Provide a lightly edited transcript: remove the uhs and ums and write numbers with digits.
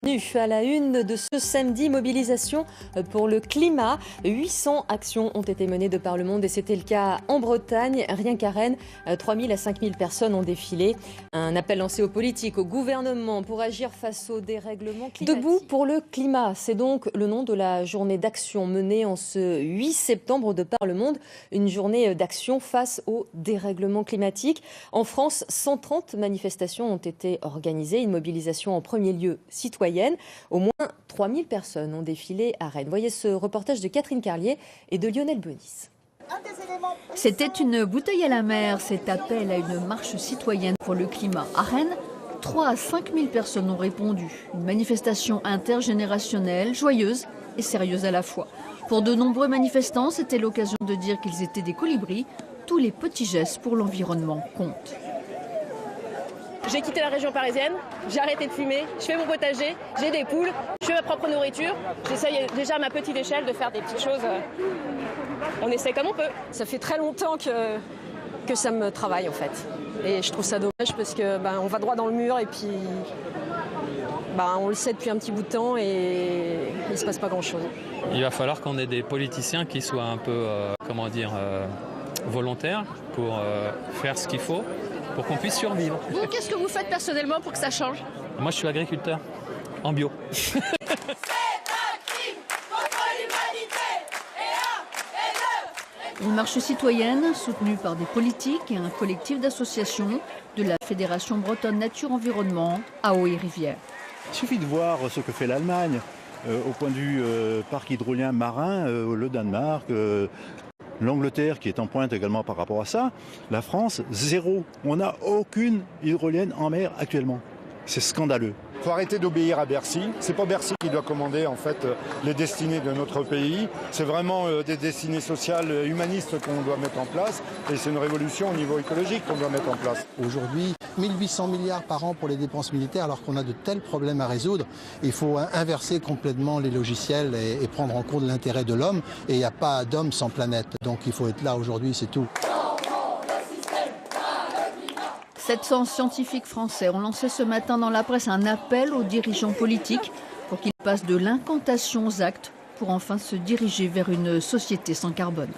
À la une de ce samedi, mobilisation pour le climat. 800 actions ont été menées de par le monde et c'était le cas en Bretagne. Rien qu'à Rennes, 3 000 à 5 000 personnes ont défilé. Un appel lancé aux politiques, au gouvernement pour agir face au dérèglement climatique. Debout pour le climat, c'est donc le nom de la journée d'action menée en ce 8 septembre de par le monde. Une journée d'action face au dérèglement climatique. En France, 130 manifestations ont été organisées. Une mobilisation en premier lieu citoyenne. Au moins 3 000 personnes ont défilé à Rennes. Voyez ce reportage de Catherine Carlier et de Lionel Bonis. C'était une bouteille à la mer, cet appel à une marche citoyenne pour le climat. À Rennes, 3 à 5 000 personnes ont répondu. Une manifestation intergénérationnelle, joyeuse et sérieuse à la fois. Pour de nombreux manifestants, c'était l'occasion de dire qu'ils étaient des colibris. Tous les petits gestes pour l'environnement comptent. J'ai quitté la région parisienne, j'ai arrêté de fumer, je fais mon potager, j'ai des poules, je fais ma propre nourriture. J'essaye déjà à ma petite échelle de faire des petites choses. On essaie comme on peut. Ça fait très longtemps que ça me travaille en fait. Et je trouve ça dommage parce que on va droit dans le mur et puis on le sait depuis un petit bout de temps et il ne se passe pas grand chose. Il va falloir qu'on ait des politiciens qui soient un peu, volontaires pour faire ce qu'il faut pour qu'on puisse survivre. Vous, qu'est-ce que vous faites personnellement pour que ça change? Moi, je suis agriculteur, en bio. Une marche citoyenne soutenue par des politiques et un collectif d'associations de la Fédération bretonne Nature Environnement à Eau et Rivière. Il suffit de voir ce que fait l'Allemagne au point de vue parc hydrolien marin, le Danemark, l'Angleterre qui est en pointe également par rapport à ça. La France, zéro. On n'a aucune hydrolienne en mer actuellement. C'est scandaleux. Il faut arrêter d'obéir à Bercy. C'est pas Bercy qui doit commander en fait les destinées de notre pays. C'est vraiment des destinées sociales, humanistes qu'on doit mettre en place. Et c'est une révolution au niveau écologique qu'on doit mettre en place. Aujourd'hui, 1800 milliards par an pour les dépenses militaires alors qu'on a de tels problèmes à résoudre. Il faut inverser complètement les logiciels et prendre en compte l'intérêt de l'homme. Et il n'y a pas d'homme sans planète. Donc il faut être là aujourd'hui, c'est tout. 700 scientifiques français ont lancé ce matin dans la presse un appel aux dirigeants politiques pour qu'ils passent de l'incantation aux actes pour enfin se diriger vers une société sans carbone.